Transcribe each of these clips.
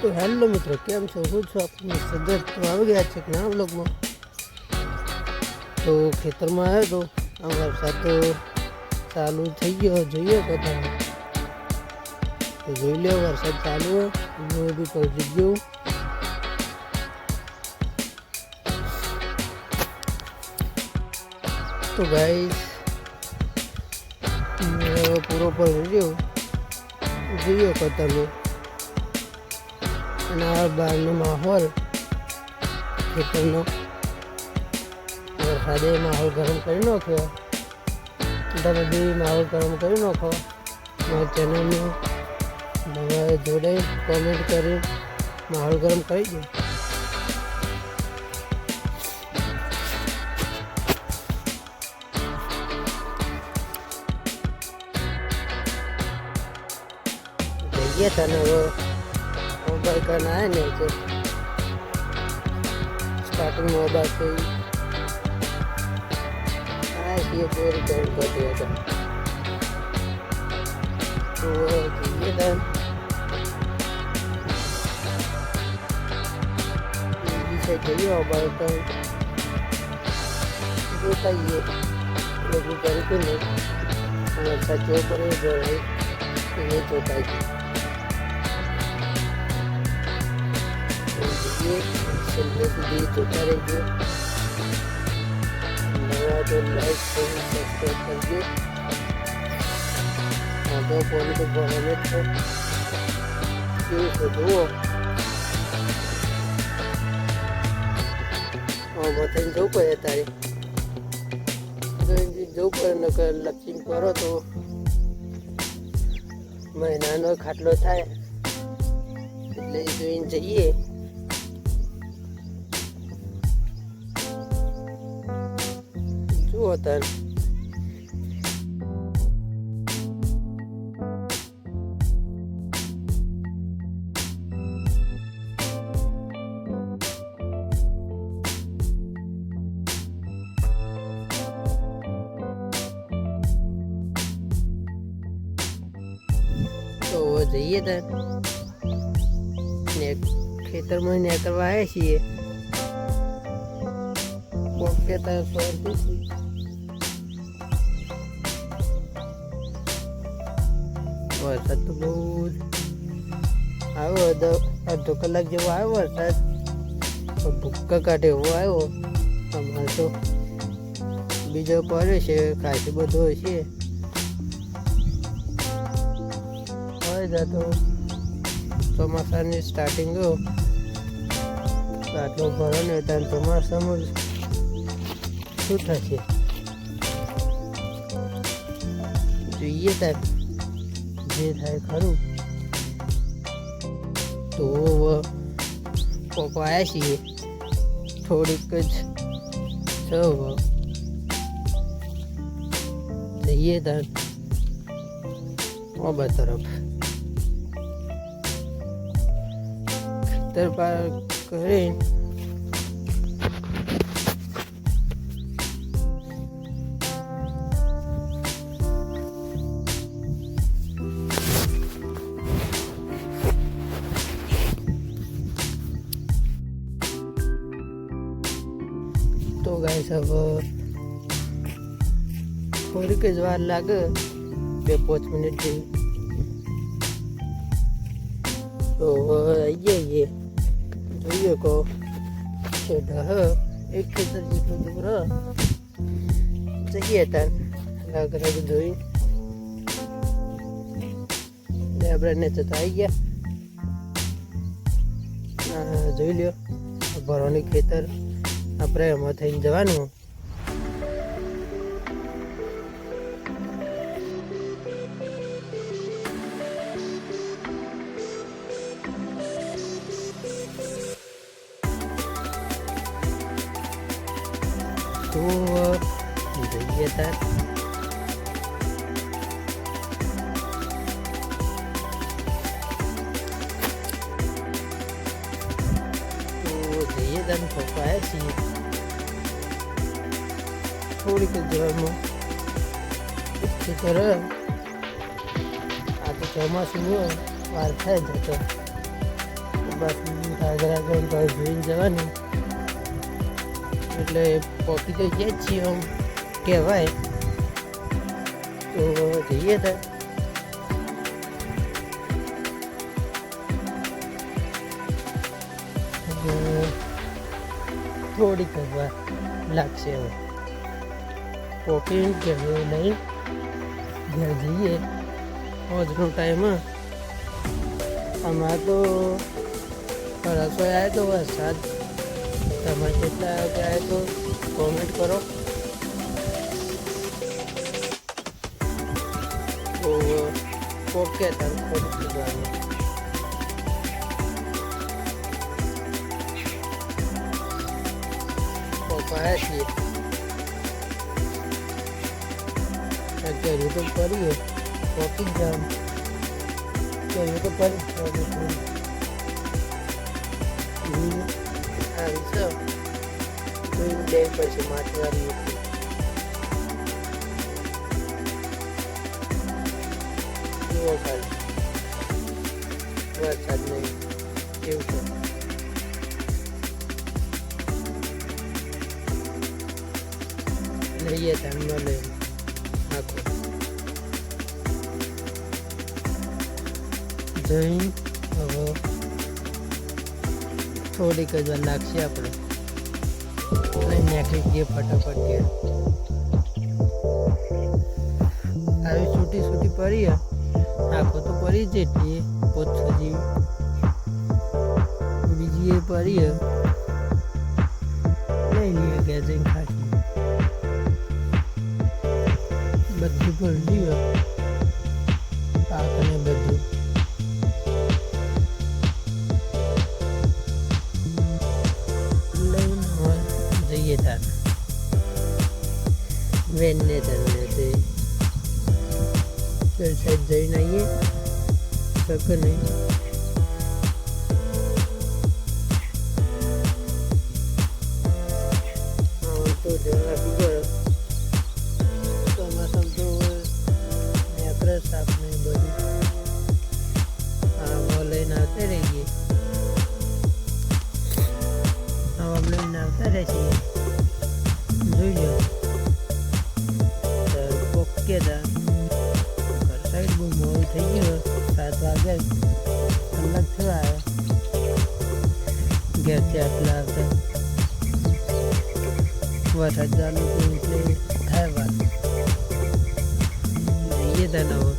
તો હેલો મિત્રો, કેમ છો? હું છું આપનું સદત. તો આવી ગયા છે નવા બ્લોગમાં. તો ખેતરમાં આવ્યો તો આ વરસાદ તો ચાલુ થઈ ગયો, જોઈએ બધા તો જોઈ લો. વરસાદ ચાલુ હોય હું બી પહોંચી ગયો. તો ગાઈસ પૂરો પર વિડીયો જોઈએ તો તમે. અને આ બહારનો માહોલ ખેતરનો વરસાદે માહોલ ગરમ કરી નાખ્યો. તમે બી માહોલ ગરમ કરી નાખો. મારા ચેનલમાં નવા જોડે કોમેન્ટ કરી માહોલ ગરમ કરી દો. જઈએ તને હવે मोबाइल करना है नहीं तो स्टार्टिंग मोबाइल से ही ये पूरी कर दिया था. तो ये था से चाहिए मोबाइल का जो चाहिए लोग करके नहीं अच्छा जो करे जो है ये तो चाहिए. સુધી જોતા રહેજો. નવા તો લાઈક કરી સબસ્ક્રાઈબ કરજો. આગળ ફોન તો ભરવાનો જ છે. કેવું છે જુઓ. આમાં થઈને જવું પડે તારે જવું પડે. નકર લક્ષિંગ કરો તો મહિનાનો ખાટલો થાય. એટલે જોઈને જઈએ. જુઓ તાર તો જઈએ તાર ને ખેતરમાં ને કરવા આવ્યા છીએ. ઓકે તાર સ્વાર્થી વરસાદ તો બહુ આવ્યો. અડધો કલાક જેવો આવ્યો વરસાદ. ભૂક્કા કાઢે એવો આવ્યો. અમારે તો બીજો પડે છે ખાસી બધો છે. હવે તો ચોમાસાની સ્ટાર્ટિંગ આટલો ભરો ને ત્યારે ચોમાસામાં શું થશે જોઈએ ત્યારે જે થાય ખરું. તો પોકો આવ્યા છીએ થોડીક જ જઈએ તાર ઓબા તરફ ખેતર પાર કરી. તો ગાઈસ હવે થોડીક જ વાર લાગે, 2-5 મિનિટ જેવી. તો આવી જઈએ જોઈએ કહો છે એક ખેતર જેટલું દૂર જઈએ તાર રગ જોઈ ને આપણે તો આવી ગયા. જોઈ લ્યો ભરોની ખેતર આપણે એમાં થઈને જવાનું. તો જઈએ તાર જઈએ તાર પપ્પા છીએ થોડીક જ જવામાં ખેતર. આ તો ચોમાસું વાર થાય જતો પાછું આગળ આગળ જોઈને જવાનું એટલે પોકી તો ગયા જ છીએ આમ કહેવાય તો જઈએ ત્યાં થોડીક વાર લાગશે હવે પોકી કે નહીં ઘેર જઈએ આજનો ટાઈમ આમાં તો રસોઈ આવે તો વરસાદ તમે કેટલા વાગે આવે તો કોમેન્ટ કરો તો ઓકે તારું થોડુંક જવાનું પપ્પાયા છીએ અત્યારે તો કરીએ પોકી જ જામ અત્યારે તો કરી આવી છે જોઈને બે પછી માથવારી જુઓ ખાલી વરસાદ નહીં કેવું છે લઈએ ધ્યાનમાં લઈએ આખો જઈને હવે થોડીક જ વાર લાગશે આપણે નીકળી ગઈએ ફટાફટ ગયા આવી છૂટી પડી આખો તો પડી જ એટલી પોછો જેવી બીજી એ પડી લઈ લઈએ ગયા જઈને ખાસી બધું ભરી પાક ને બધું જઈએ તાર વેનને તને તે સાઈડ જઈને આવીએ શકે નહીં તો જવા ખબર ચોમાસામાં તો નેકરે સાપ નહીં બધું આમાં લઈને આવતા રહીએ આમ લઈને આવતા રહેશે જોઈ લો પોકે તા ઘર સાઈડ બહુ મોડું થઈ ગયું 7 વાગે કલાક થયો આવ્યો ઘેરથી આટલા આવતા વરસાદ ચાલુ એટલે થાય વાત જઈએ તા નવો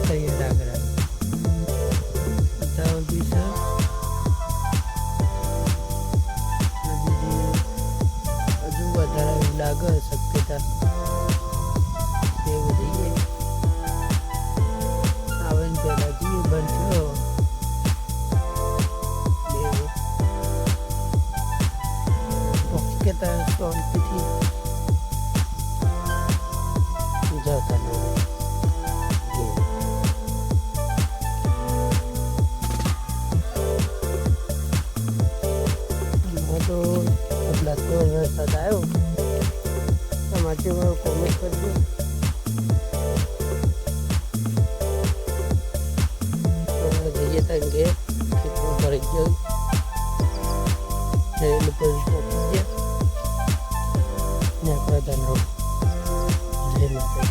તૈયાર આગળ બી છે હજુ વધારે લાગે શક્યતા એવું જઈએ આવે ને પહેલા જઈએ બંધ થયો શક્યતા શાંતિથી જતા તો વરસાદ આવ્યો તમારે કોમેન્ટ કરજો જઈએ ત્યાં કે ખેતમાં ભરાઈ ગયો રેલ પર પહોંચી ગયા ને આપણા ધનો જય માતા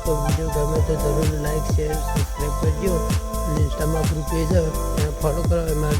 તો વિડીયો ગમે તો જરૂર લાઈક શેર સબસ્ક્રાઈબ કરજો અને ઇન્સ્ટામાં આપણું પેજ ત્યાં ફોલો કરો એમાં